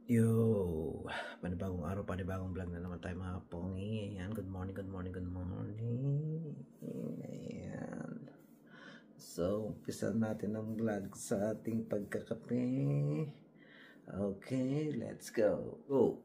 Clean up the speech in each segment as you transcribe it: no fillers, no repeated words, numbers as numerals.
Yo, panibagong araw, panibagong vlog na naman tayo mga pongi. Ayan, good morning, good morning, good morning. Ayan. So, umpisa natin ang vlog sa ating pagkakape. Okay, let's go. Go!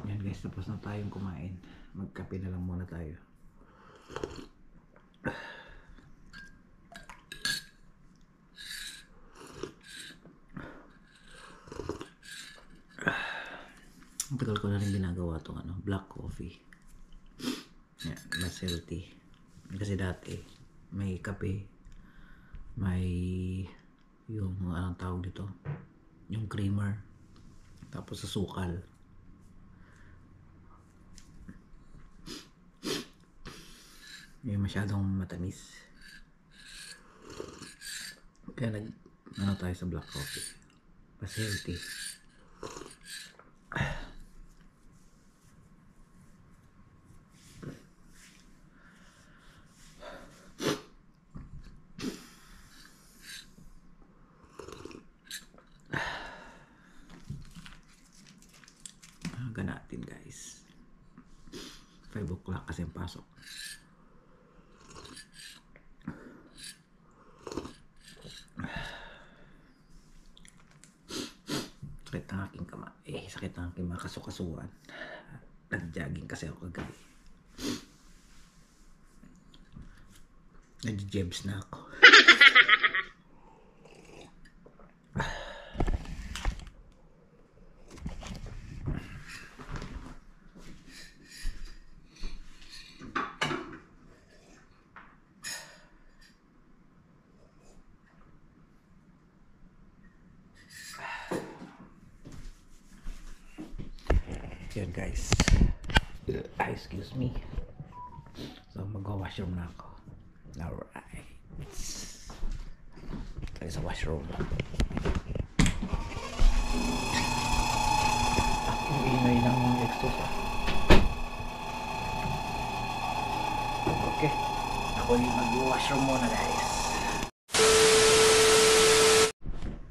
Yan guys, tapos na tayong kumain. Magkape na lang muna tayo. Ang tagal ko na rin ginagawa itong black coffee. Yan, mas healthy. Kasi dati, may kape, may yung anong tawag dito, yung creamer, tapos sa sukal. Yung masyadong matamis. Kaya tayo sa black coffee. Mas healthy. Hanggang natin guys. 5 o'clock kasi ang pasok. Sakit ang aking kamay, sakit ang aking mga kasukasuan. Nag-jogging kasi ako kagabi. Nag-jebs na ako. Yan guys. Excuse me. So mag-washroom na ako. Alright. Tayo sa washroom. Ang ingay ng exhaust. Okay. Ako yung mag-washroom muna guys.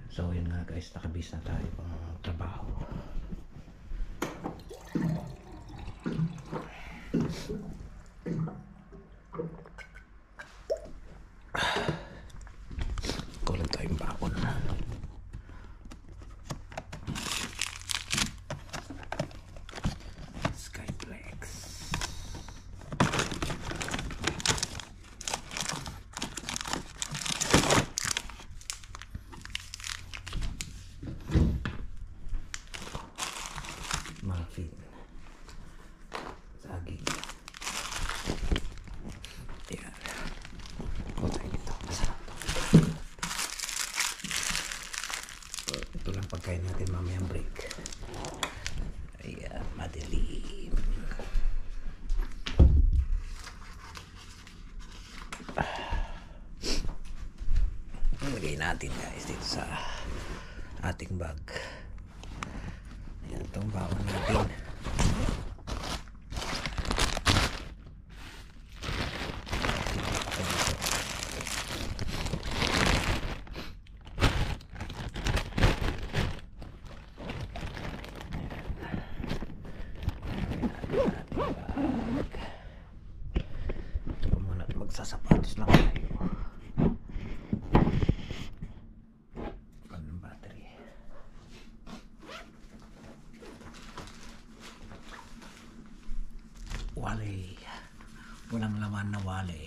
So yun nga guys. Nakabis na tayo pang trabaho. Kulang tayong bakon. Skyflex. Muffin. Saging. Ayan. Kutay nito. Masarap to. Ito lang pagkain natin mamayang break. Ayan. Madilim. Ilagay natin guys dito sa ating bag. Ayan. Itong baon natin. Ito muna, magsasapatos lang tayo. Ang battery. Wale. Walang laman na wale.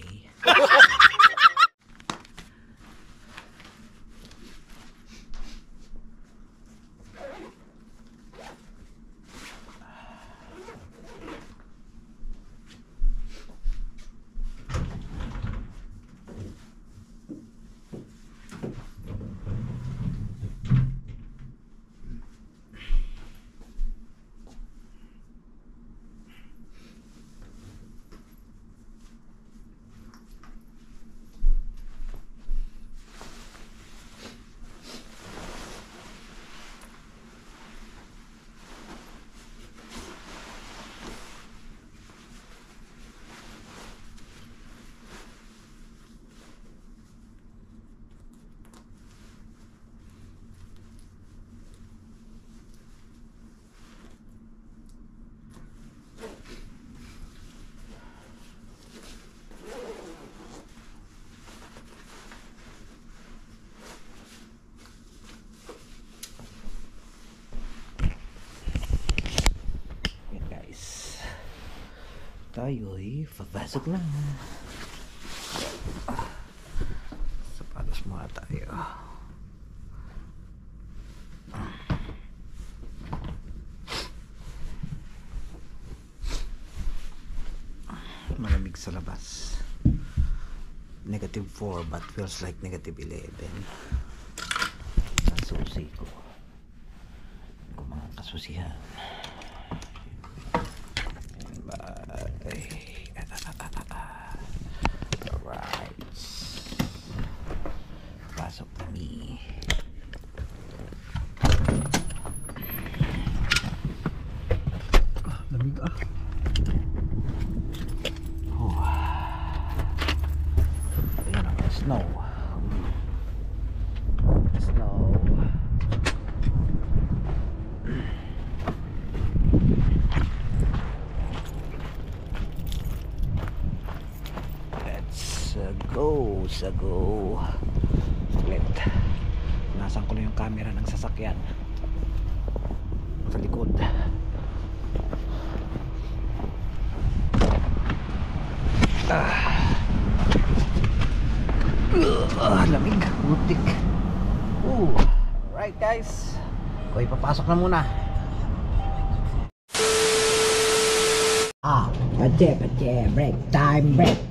tayo'y papasok na. Sapatos muna tayo. Malamig sa labas. -4 but feels like -11. Ang susi ko. Kung mga kasusihan. Alright. Pasok kami. Lamig ah. Ayan ang snow. Go ulit. Nasaan ko na yung camera ng sasakyan sa likod. Lamig, mutik. Alright guys, ko'y papasok na muna. Pache, break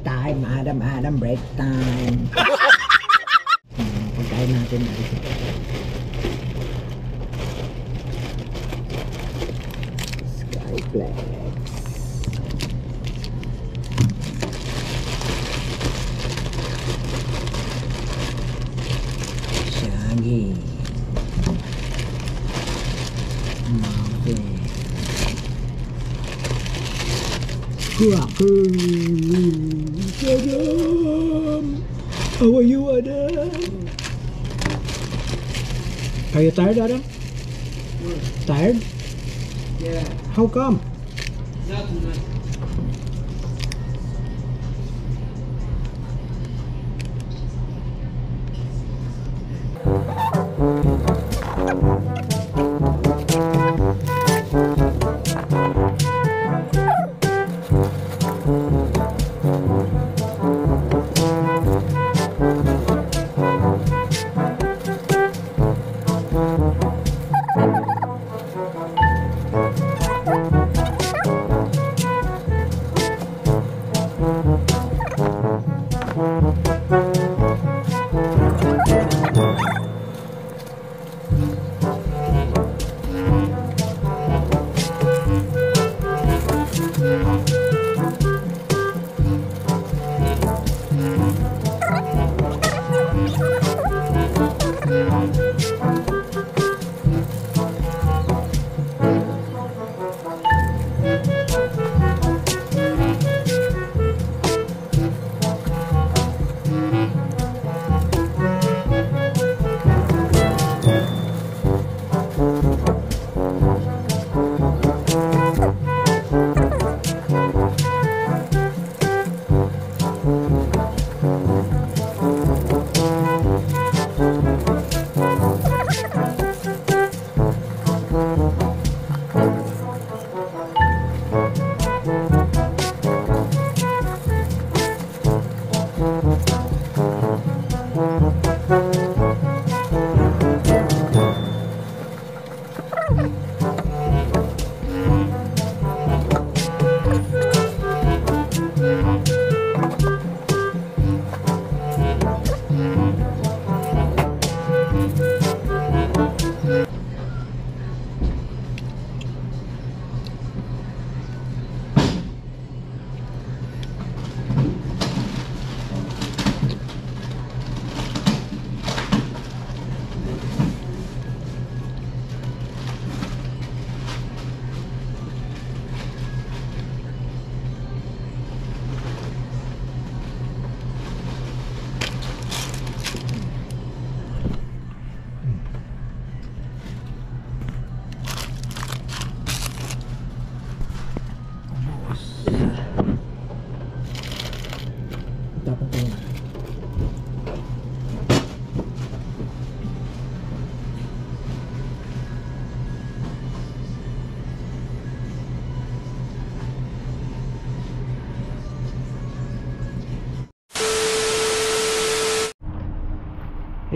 time, Adam, break time. Pagkain natin dito. Skyflex. Shaggy. Mountain. Adam! How are you, Adam? Are you tired, Adam? Tired? Yeah, How come? not much.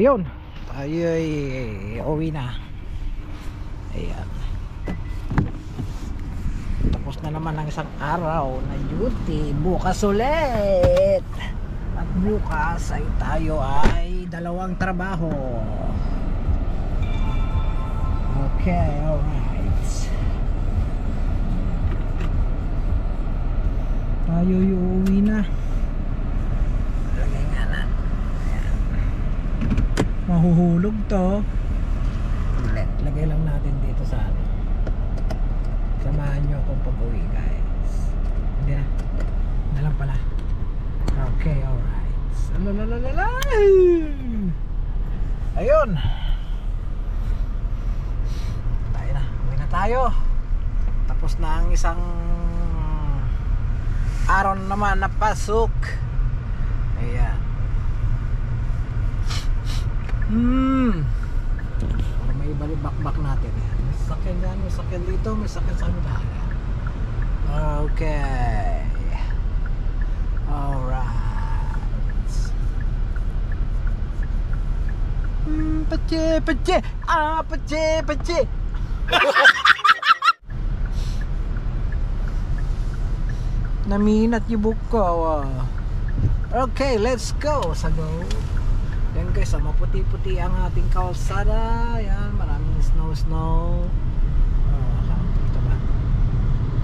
Ayun, tayo'y uwi na. Ayan. Tapos na naman ang isang araw na duty. Bukas ulit. At bukas ay tayo ay dalawang trabaho. Okay, alright. Tayo yung uwi na. Lagay nga na. Ayan. Mahuhulog to. Lagay lang natin dito sa ano. Samahan nyo akong pag-uwi guys. Hindi na. Na lang pala. Okay, alright. Lalalala. Ayun. Tayo na. Uwi na tayo. Tapos na ang isang araw naman na pasok. Ayan. Para may balibakbak natin. May sakyan dyan, may sakyan dito, may sakyan sa kanila. Okay. Alright. Pache, pache. Pache, pache. Naminat yung book ko. Okay, let's go. Sago. Yan guys, maputi-puti ang ating kalsada. Yan, maraming snow. Ito ba?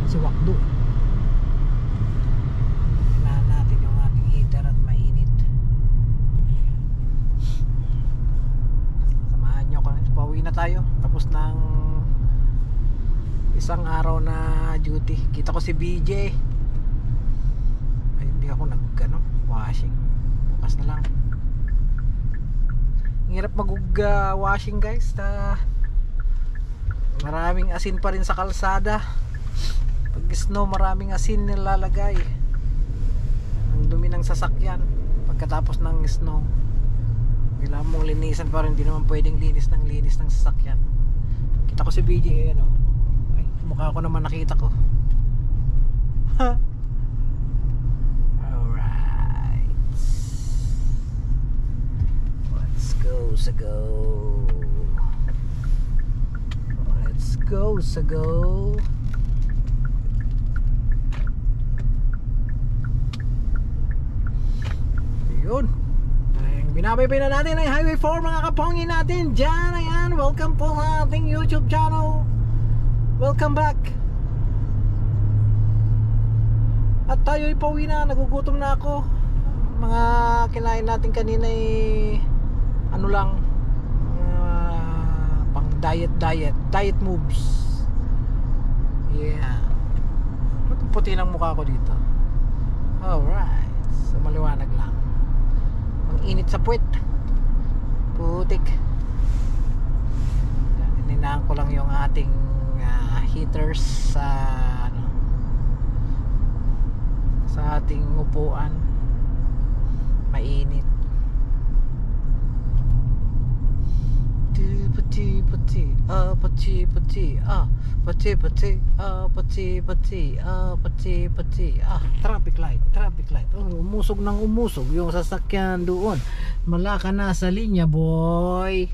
Si Wakdo. Kailangan natin yung ating heater at mainit. Samahan nyo ko. Pauwi na tayo. Tapos ng isang araw na duty. Kita ko si BJ. Hindi ako washing. Bukas na lang. Hirap washing guys. Maraming asin pa rin sa kalsada. Pag snow, maraming asin nilalagay. Ang dumi ng sasakyan pagkatapos ng snow. Kailangan mong linisan pa rin. Hindi naman pwedeng linis ng sasakyan. Kita ko si BJ. Ano? Ay, mukha ko naman nakita ko. Let's go, Sago. Yun. Binabaybay na natin ang Highway 4 mga kapongi natin dyan. Ayan, welcome po sa ating YouTube channel. Welcome back. At tayo'y pauwi na. Nagugutom na ako. Mga kinain natin kanina ano lang, pang diet moves. Yeah. Puti ng mukha ko dito. Alright, so maliwanag lang. Ang init sa puwet. Putik. Ininahan ko lang yung ating heaters sa ating upuan. Mainit. Traffic light. Umusog ng umusog yung sasakyan doon. Wala ka na sa linya, boy.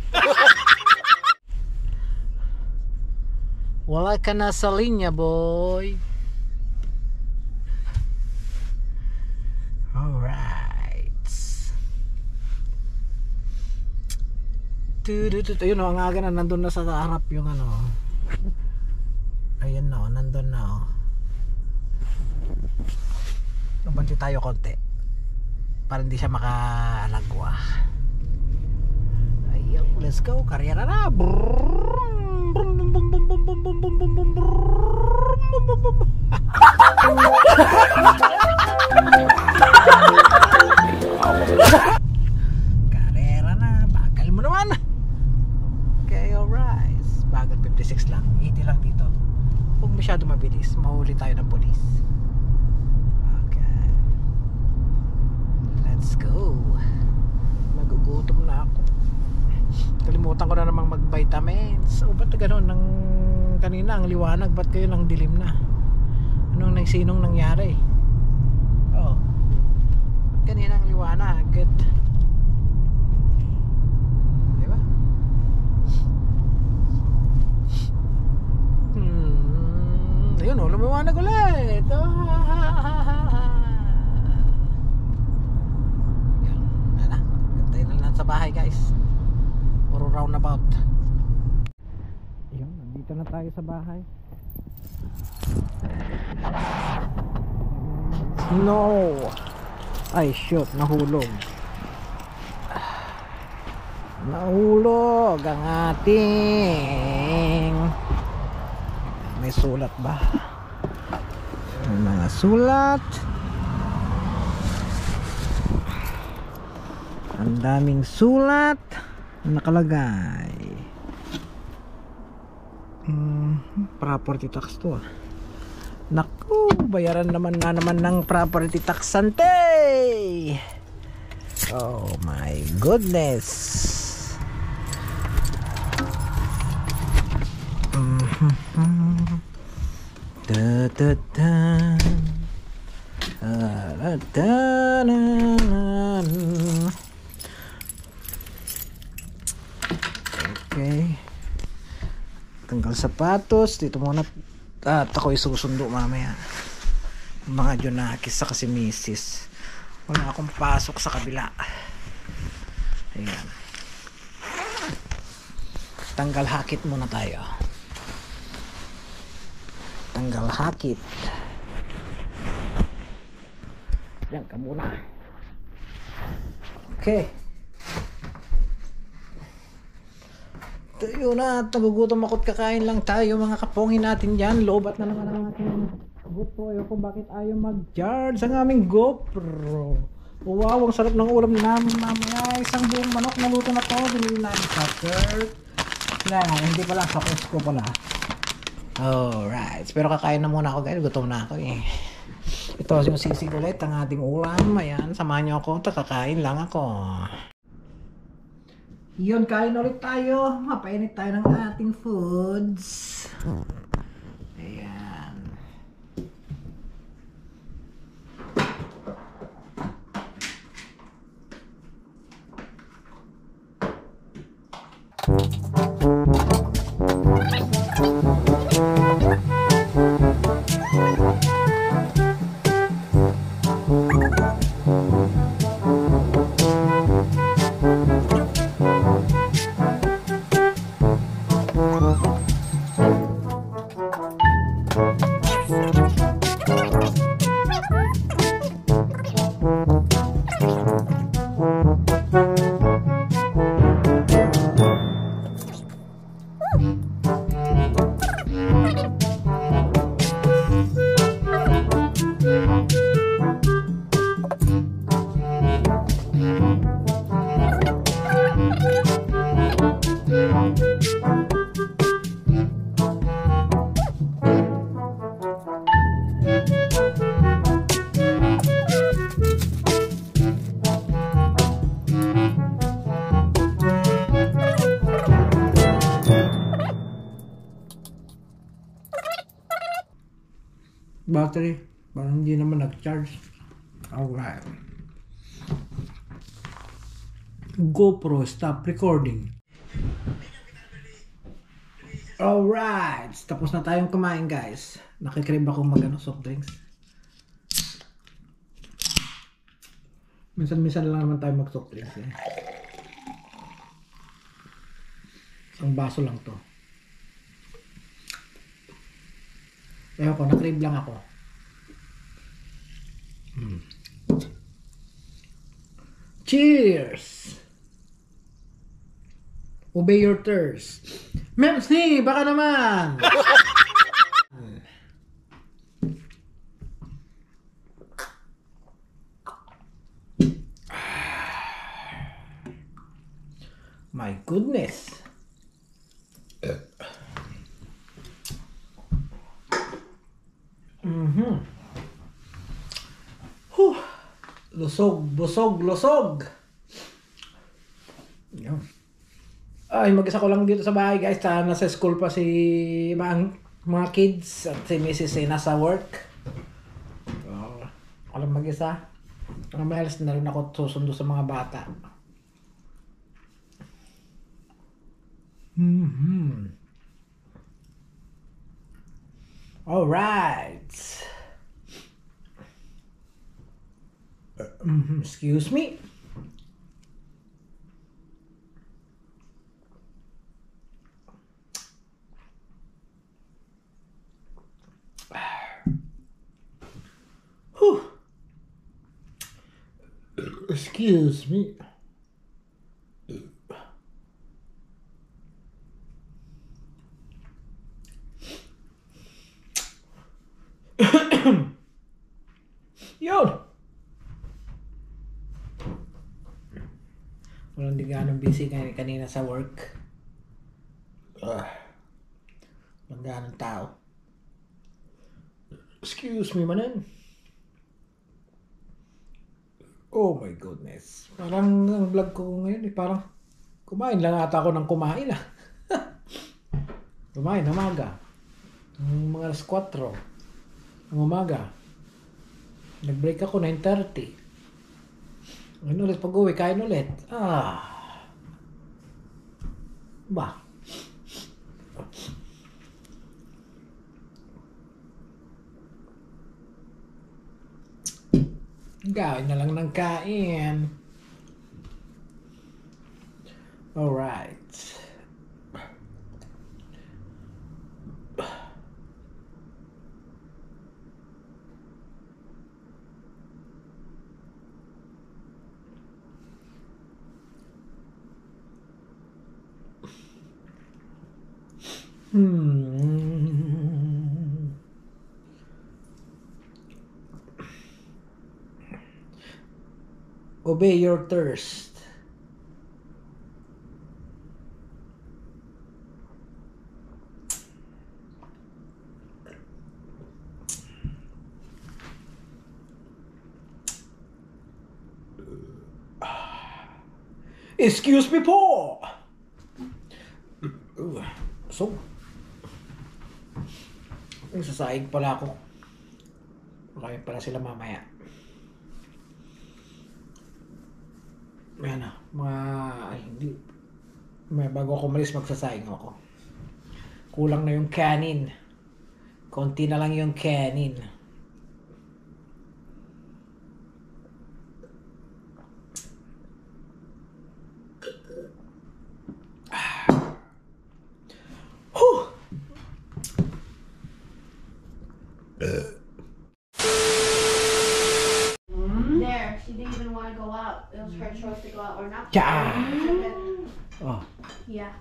Wala ka na sa linya, boy. Alright. Ayun o, ang aga na, nandun na sa harap yung ano. Ayun na, nandun na. Nabanti tayo konti para hindi siya makaalagwa. Ayun, let's go, karyera na. Karera na, bagal mo naman. Okay, alright. Bagal 56 lang, 80 lang dito. Huwag masyado mabilis, mahuli tayo ng polis. Okay, let's go. Magugutom na ako. Kalimutan ko na namang mag-vitamins. O ba't gano'n ng kanina ang liwanag? Ba't kayo nang dilim na? Sinong nangyari? Oh, kanina ang liwanag. Good. lumanag ulit. Yan, na. Gantayin na lang sa bahay guys. Puro roundabout. Yan, nandito na tayo sa bahay. Snow. Ay shoot, nahulog. Nahulog ang ating, may sulat ba? May mga sulat. Ang daming sulat nakalagay. Property tax to. Naku, bayaran naman ng property tax sante. Oh my goodness. Da da da. Da da na. Okay. Tanggal sapatos dito muna. At ako isusundo mamaya. Mga Junakis sa kasi misis. Wala akong pasok sa kabila. Ayan. Tanggal hakit muna tayo. Tanggal hakit. Yan ka muna. Okay. Tayo na at nagugutom ako't kakain lang tayo mga kapongin natin dyan. Lobat na naman ang ating GoPro. Ayoko bakit ayaw mag-charge ang aming GoPro. Wow, ang sarap ng ulam namin mamaya. Isang buong manok na luto na to. Binili namin sa church. Hindi pala sa Costco pala. Alright, pero kakain na muna ako guys. Gutom na ako eh. Ito yung sisig ulit ang ating ulam. Ayan, samahan nyo ako. Kakain lang ako. Yun, kain ulit tayo. Mapainit tayo ng ating foods. Ayan. Battery, parang hindi naman nag-charge. Alright. GoPro, stop recording. Alright, tapos na tayong kumain guys. Nakikrib ako soft drinks. Minsan-minsan lang naman tayo mag-soft drinks eh. Isang baso lang to. Ewan ko, nakrib lang ako. Cheers! Obey your thirst. Memsni, baka naman! My goodness! Lusog. Yan. Ay, mag-isa ko lang dito sa bahay guys. Nasa school pa si mga kids at si Mrs. nasa work. Ako lang mag-isa. May alas na rin ako susundo sa mga bata. Alright. Excuse me. Whew. Excuse me. Yun. Walang di ganong busy kanina sa work. Walang ganong tao. Excuse me, manan. Oh my goodness. Parang ang vlog ko ngayon parang kumain lang ata ako ng kumain Kumain ng umaga. Mga alas 4 ng umaga. Nag-break ako 9:30. Ngayon ulit pag-uwi, kain ulit. Ba? Kain na lang ng kain. Alright. Obey your thirst. Excuse me po. So, sasaig pala ako. Kaya pala sila mamaya. Ayan na, hindi. Bago ako umalis, magsasaing ako. Kulang na yung kanin. Konti na lang yung kanin. There, she didn't even want to go out. It was her choice to go out or not. Oh, Yeah.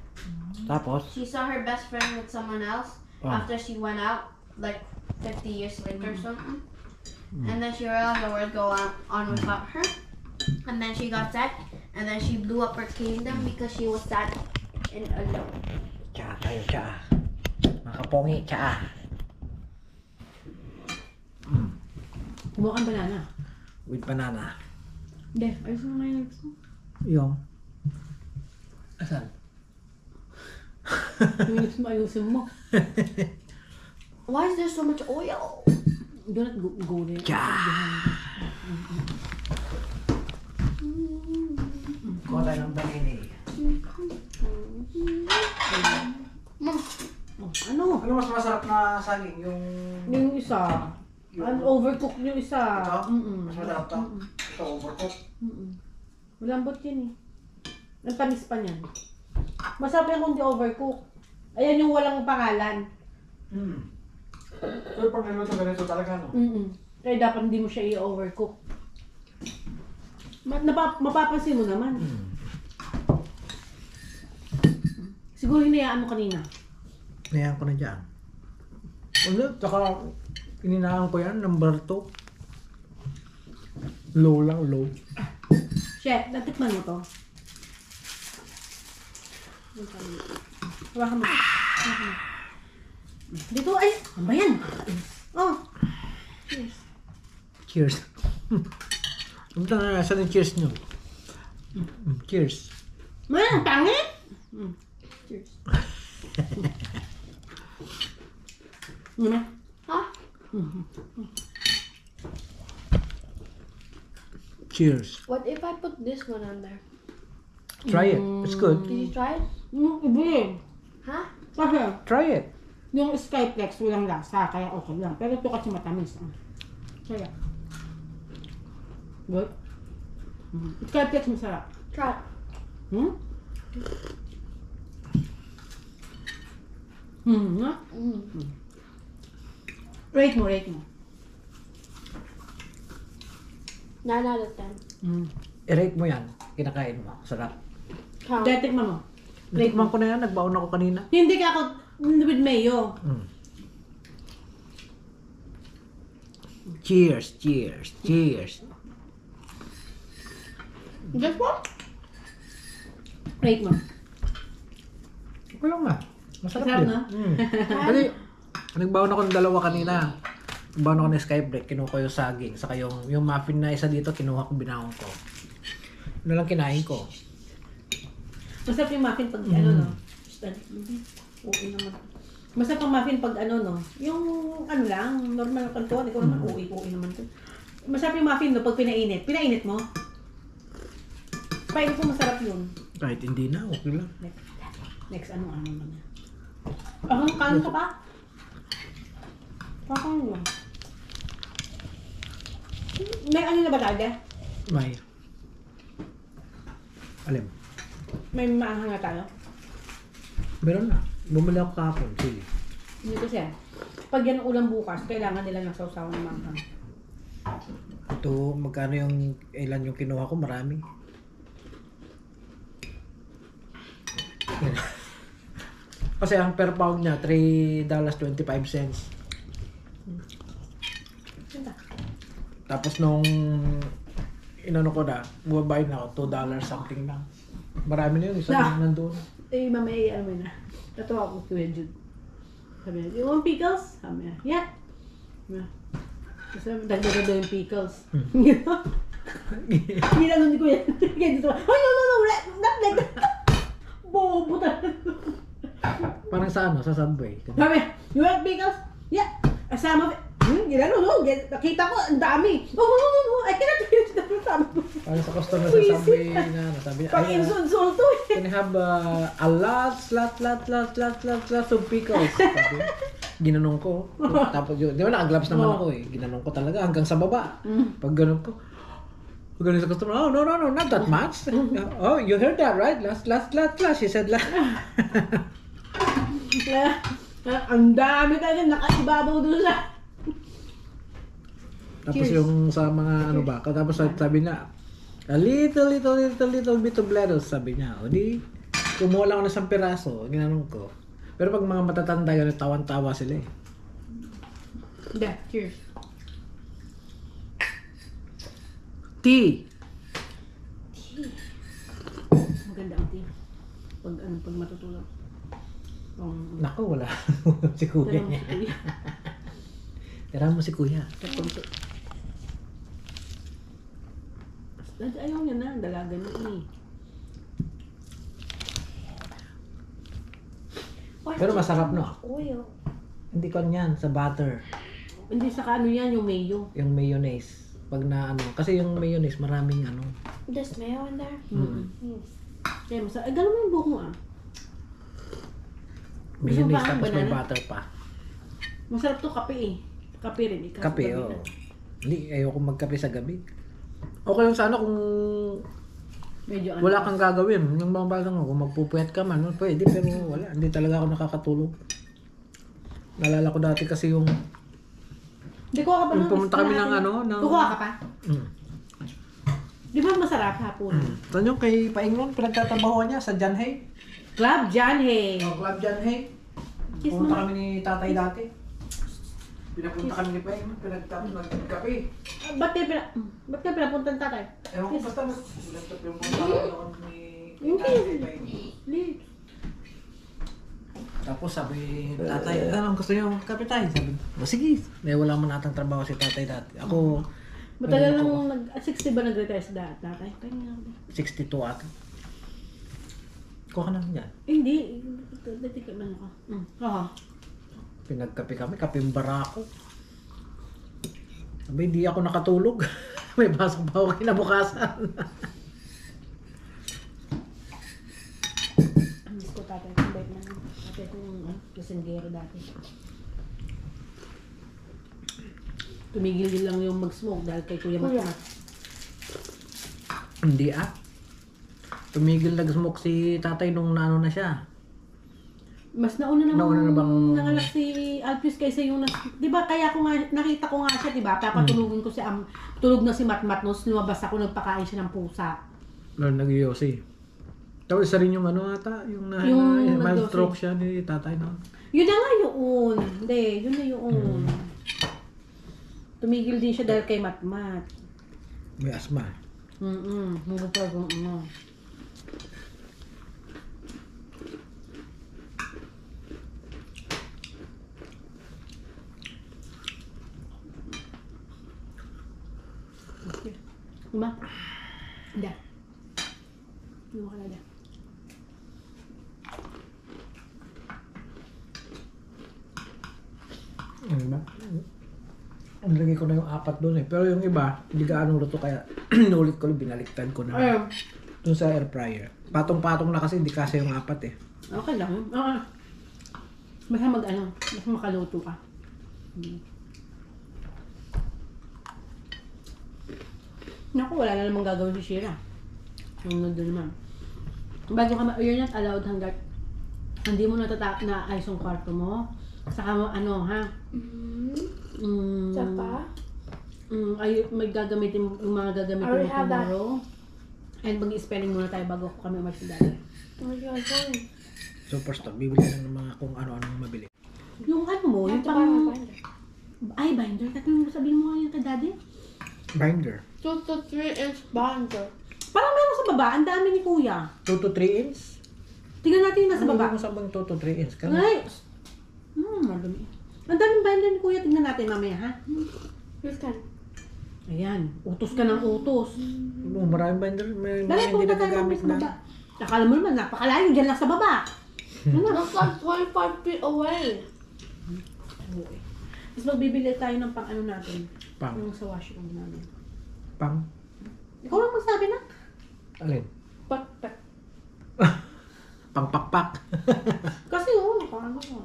tapos? She saw her best friend with someone else after she went out, like 50 years later or something. And then she realized the world go on without her. And then she got sad. And then she blew up her kingdom because she was sad and alone. Tsaa tayo, tsaa. Mga kapongi, tsaa. Kumuha kang banana. With banana. Hindi, ayos mo ngayon gusto. Yung. Asan? Yung lips mo, ayusin mo. Why is there so much oil? Do not go there. Kuha tayo ng banana. Oh, ano? Ano mas masarap na saging? Yung isa. Overcooked yung isa. Ito? Mm-mm. Mas masarap to? Ito overcook. Malambot yun eh. Ang tamis pa niyan. Masarap yan kung di overcooked. Ayan yung walang pangalan. Pero pag niluto ganito talaga, no? Kaya dapat hindi mo siya i-overcook. Mapapansin mo naman. Siguro hinayaan mo kanina. Hinayaan ko na dyan. Ano? Tsaka ininaan ko yan, number 2. Low lang, low. Chef, natikman mo to. Hawakan mo. Dito, ay! Ano ba yan? Oh! Cheers. Cheers. Punta na, saan yung cheers nyo? Cheers. Man, pangit! Cheers. Ano na? Huh? Cheers. What if I put this one on there? Try it. It's good. Did you try it? Iba eh. Huh? Kasi, Try it. yung Skyflex walang lasa, kaya okay lang. Pero ito kasi matamis. Kaya. Good? Cupcakes masarap. Try. Hmm? Hmm, no? Rate mo. 9 out of 10. I-rate mo yan. Kinakain mo. Sarap. How? Dahil tikman mo. Natikman ko na yan. Nagbaon ako kanina. Hindi ka ako with mayo. Cheers. This one? Rate mo. Okay lang nga. Masarap Masarap din. na? Kasi, nagbaon ako ng dalawa kanina. Nagbaon ako ng skybreak. Kinuha ko yung saging. Saka yung muffin na isa dito, kinuha ko, binaon ko. Ano lang kinain ko. Masarap yung muffin pag ano, no? Okay naman. Masarap ang muffin pag ano, no? Yung ano lang, normal na kanto. Ikaw naman, okay naman to. Masarap yung muffin, no? Pag pinainit. Pinainit mo? Painit ko masarap yun. Kahit hindi na, okay lang. Next, ano naman. Kain ka pa? Kakain mo. May ano na ba tayo? May. Alam. May maanghang na tayo? Meron na. Bumili ako kahapon. Sige. Hindi kasi, pag yan ang ulam bukas, kailangan nila ng sausawan ng maanghang. Ito, magkano yung ilan yung kinuha ko? Marami. Kasi ang per pound niya, $3.25. Tapos nung inano ko na, bumabayad na ako, $2 something lang. Marami na yun, isa Na. nandun. Eh, mamaya, ano na. Tatawa ko Kuya Jude. Sabi niya, you want pickles? Sabi niya, yeah. Kasi dagdagan daw yung pickles. Ginano ni Kuya. Ganyan dito. Oh, no, not like that. Bobo talaga. Parang sa ano, sa Subway. Sabi niya, you want pickles? Yeah. Asama, ginano, no? Nakita ko, ang dami. Oh, I cannot finish the sabi ko. Parang sa customer sa Subway na ano, sabi niya, Pag insulto eh. can I have a lot of pickles? Sabi, ginanong ko. Tapos yun, di ba naka-gloves naman ako eh. Ginanong ko talaga hanggang sa baba. Pag ganun ko, pag ganun sa customer, oh, no, not that much. Oh, you heard that, right? Last. She said last. Ang dami talaga, nakaibabaw doon sa... Tapos Cheers. yung sa mga ano ba, tapos sabi niya, a little bit of lettuce, sabi niya. O di, kumuha lang ako ng isang piraso, ginanong ko. Pero pag mga matatanda yun, tawan-tawa sila eh. Yeah, cheers. Tea! Maganda ang tea. Pag matutulog. Naku, wala. Si kuya niya. Tira mo si kuya. Ayaw niya na, dalaga na eh. Pero masarap no? Oil. Hindi ko niyan, sa butter. Hindi sa ano yan, yung mayo. Yung mayonnaise. Pag na ano, kasi yung mayonnaise maraming ano. There's mayo in there? Kaya masarap. Gano'n mo yung buhok mo ah. Mayonnaise Gusto mo tapos ba may banana? butter pa. Masarap to kape eh. Kape rin eh. Kape, oo. Hindi, ayoko magkape sa gabi. Okay lang sana kung Medyo ano. wala kang gagawin. Yung mga bata nga, kung magpupuyat ka man, pwede, pero wala. Hindi talaga ako nakakatulog. Nalala ko dati kasi yung Di kuha ka pa yung pumunta kami ng ano, ng... Kukuha ka pa? Mm. Di ba masarap hapon? Saan yung kay Paingron, pinagtatrabahoan niya sa Janhay? Club Janhe. Club Janhay. Kiss mo Pumunta na. kami ni tatay dati. Pinapunta kami ni Paingron, pinagtapos nagkape. Ba't kayo pinapunta ng tatay? Ewan ko basta pinagtapos yung punta doon ni Okay. tatay. Please. Tapos sabi, tatay, anong gusto niyo kape tayo? Sabi, sige. Wala man natang trabaho si tatay dati. Ako, Matagal ano nang 60 ba nag-retire sa tatay? Kanya ako. 62 ata. Kuha ka naman yan. Hindi. Dati ka lang ako. Oo. Pinagkape kami, kapeng barako. Sabi, di ako nakatulog. May pasok pa ako kinabukasan. Miss ko tatay. Kumbait na. Tatay kong kasenggero dati. Tumigil din lang yung mag-smoke dahil kay Kuya Matmat. Hindi Tumigil nag-smoke si tatay nung naano na siya. Mas nauna na bang- nanganak si Alpheus kaysa yung di ba kaya ko nga nakita ko nga siya, di ba? Papatulugin ko si tulog na si Matmat nung lumabas ako, nagpakain siya ng pusa. Lalo nag-yosi. Tapos isa rin yung yung Yung mild nag-yosi. stroke siya ni tatay na. Yun na nga yun. Hindi, yun na yun. Tumigil din siya dahil kay Matmat. May asma. Ano. Okay. Diba? Hindi. Hindi mo ka na. Ano ba? Nilagay ko na yung 4 doon Pero yung iba, hindi gaano luto kaya inulit ko lang, binaliktad ko na. Ayun. Doon sa air fryer. Patong-patong na kasi, hindi kasi yung 4 Okay lang. Basta mas makaluto ka. Naku, wala na namang gagawin si Shira. Yung nandun naman. Bago ka you're not allowed hanggat hindi mo na-ayos yung kwarto mo. Saka mo, Saka? may gagamitin yung mga gagamitin I mo have that. tomorrow. And mag-spelling muna tayo bago kami umalis sa dati. Oh my God, sorry. Superstore. Bibili lang ng mga kung ano-ano mabili. Yung ano mo, yung Have to buy my pang... binder. Ay, binder. Tatanong mo, sabihin mo ngayon kay daddy. Binder. 2 to 3 inch binder. Parang meron sa baba. Ang dami ni kuya. 2 to 3 inch? Tingnan natin yung nasa Ano baba. mo sa bang 2 to 3 inch? Kano? Ay! Madumi. Ang daming binder ni kuya. Tingnan natin mamaya, ha? Here's 10. Ayan. Utos ka ng utos. Maraming binder. May mga Dali, hindi punta tayo nagagamit sa na. baba. Akala mo naman, napakalayo. Diyan lang sa baba. That's like 25 feet away. Tapos magbibili tayo ng pang ano natin. Pang? Yung sa washroom namin. Pang? Ikaw lang magsabi na. Alin? Backpack. Pang-pakpak. Kasi paano ko.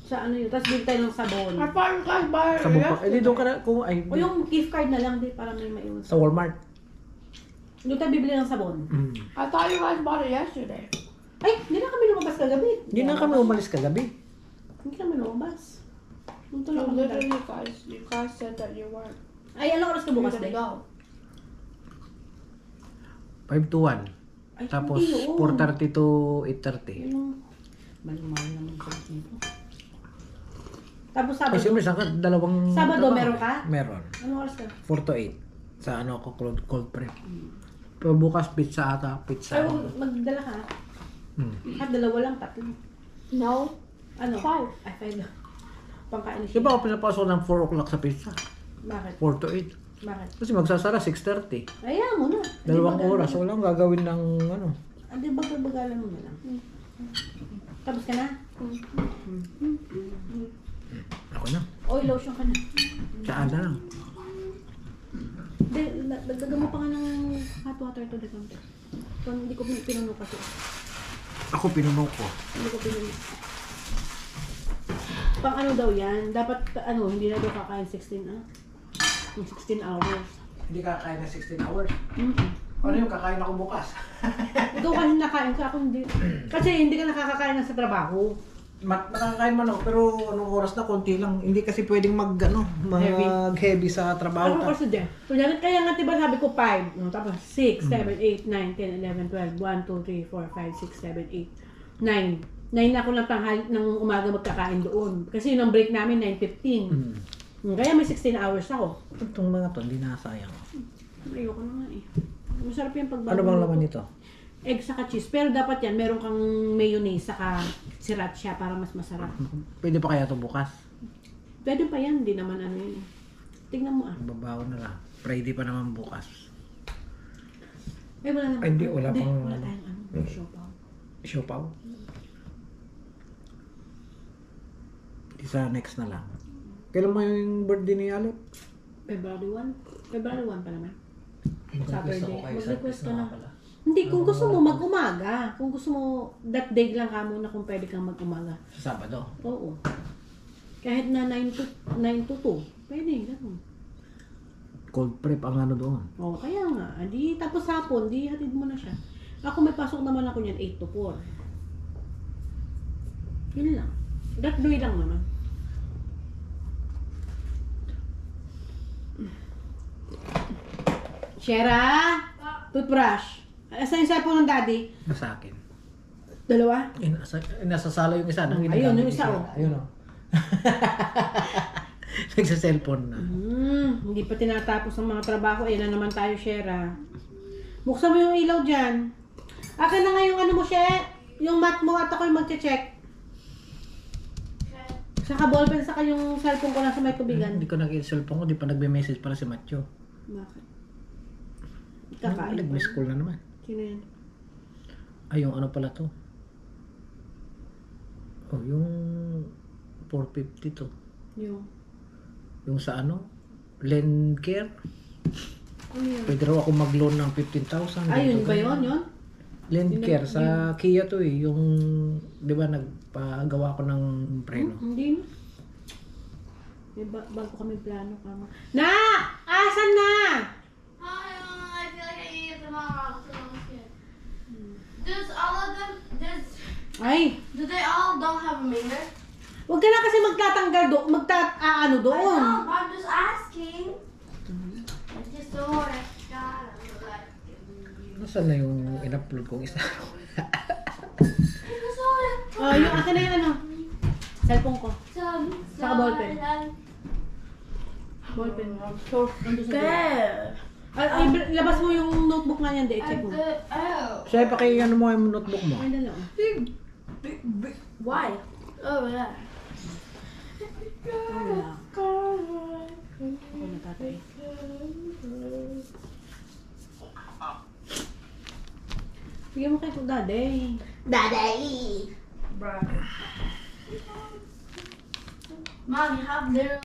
Sa ano yun. Tapos bili tayo ng sabon. I thought you guys buy it Sa bukpak. Eh, di doon ka na. Kung, ay, O yung gift card na lang din para may maiwan. sa Walmart. Doon tayo bibili ng sabon. I thought you guys bought it yesterday. Ay, hindi na kami lumabas kagabi. Hindi na kami umalis kagabi. Hindi kami lumabas. Doon So lang kami tayo. literally, you guys said that you weren't. Ay, anong oras ka You were bukas gonna day? go. 5 to 1. Ay, Tapos hindi yun. 4:30 to 8:30. Yung mahal naman sa dito. Tapos Ay, Sabado. siyempre, dalawang... Sabado, trabaho. meron ka? Meron. Anong oras ka? 4 to 8. Sa ano ako, cold prep. Pero bukas pizza ata. Pizza. Ay, magdala ka. At dalawa lang, tatlo. No. Ano? 5. Ay, 5 lang. Pangkain ni Di ba ako pinapasok ng 4 o'clock sa pizza? Bakit? 4 to 8. Bakit? Kasi magsasara 6:30. Ayan mo na. Dalawang oras. Walang gagawin ng ano. Adi ba bagalan mo na lang? Tapos ka na? Ako na. Oil lotion ka na. Saan na lang. Hindi, dagdagan mo pa nga ng hot water to the counter. Kung hindi ko pinuno kasi. Ako pinuno ko. Hindi ko pinuno. Pang ano daw yan? Dapat ano, hindi na daw kakain 16 yung 16 hours. Hindi kakain na 16 hours. Mm-hmm. Ano yung kakain ako bukas? Ikaw kasi nakain ka, ako hindi. Kasi hindi ka nakakakain na sa trabaho. Nakakain man ako, pero anong oras na, konti lang. Hindi kasi pwedeng mag-heavy sa trabaho. Ano kasi din? Kunyari, kaya nga diba sabi ko 5, no? Tapos 6, 7, 8, 9, 10, 11, 12, 1, 2, 3, 4, 5, 6, 7, 8, 9. 9 ako ng tanghali ng umaga magkakain doon. Kasi yung break namin 9:15. Kaya may 16 hours ako. Itong mga to, hindi nasayang. Ayoko na nga eh. Masarap yung pagbago. Ano bang laman nito? Egg saka cheese. Pero dapat yan, meron kang mayonnaise saka sriracha para mas masarap. Pwede pa kaya ito bukas? Pwede pa yan, hindi naman ano yun. Tignan mo ah. Babaw na lang. Friday pa naman bukas. Ay, wala naman. Ay, hindi, wala pang- Wala tayong ano, may siopaw. Siopaw? Isa next na lang. Kailan mo yung birthday ni Alec? February 1? February 1 pa naman. Saturday. Mag-request Mag-request ka na. Hindi, kung gusto mo mag-umaga. Kung gusto mo, that day lang ka muna kung pwede kang mag-umaga. Sa Sabado. Oo. Kahit na 9 to 2. Pwede, gano'n. cold prep ang ano doon. Oh, kaya nga. Di, tapos hapon, di hatid mo na siya. Ako may pasok naman ako niyan 8 to 4. Yun lang. That way lang naman. Shera! Toothbrush. Asan yung cellphone ng daddy? Sa akin. Dalawa? Nasa sala yung isa. Nang Ayun, yung isa, oh. Ayun, oh. Nagsa-cellphone na. Hindi pa tinatapos ang mga trabaho. Ayan na naman tayo, Shera. Buksan mo yung ilaw dyan. Akin na nga yung ano mo, Shera. Yung mat mo at ako yung magche-check. Saka ballpen, saka yung cellphone ko nasa may tubigan. Hindi ko nakita-cellphone ko. Di pa nagbe-message para si Macho. Bakit? Kakain. Nag-miss call na naman. Sino yan? Ay, yung ano pala to? Oh, yung 450 to. Yung sa ano? Lendcare. Ano yun? Pwede raw ako mag-loan ng 15,000. Ayun ba yun? Yun? Lendcare sa Kia to eh. Yung, di ba, nagpagawa ko ng preno. Hindi na. May bago kami plano kama. Na! Asan na? I feel like I ate it tomorrow. So I'm scared. Does all of them? Ay! Do they all don't have a mirror? Huwag ka na kasi magtatanggal doon. Ano I doon. know, I'm just asking. I just don't want to. God, I'm like. Nasaan na yung in-upload kong isa? Yung akin na yung ano. Cellphone ko. Saka ballpen. Ballpen. So, nandun sa dulo. Labas mo yung notebook nga yan, check mo. Siya, ano mo yung notebook mo? Ay, dala. Why? Oh yeah. Wala. Ako na tatay. Bigyan mo kay daddy. Daddy. Bruh. Mom, you have literally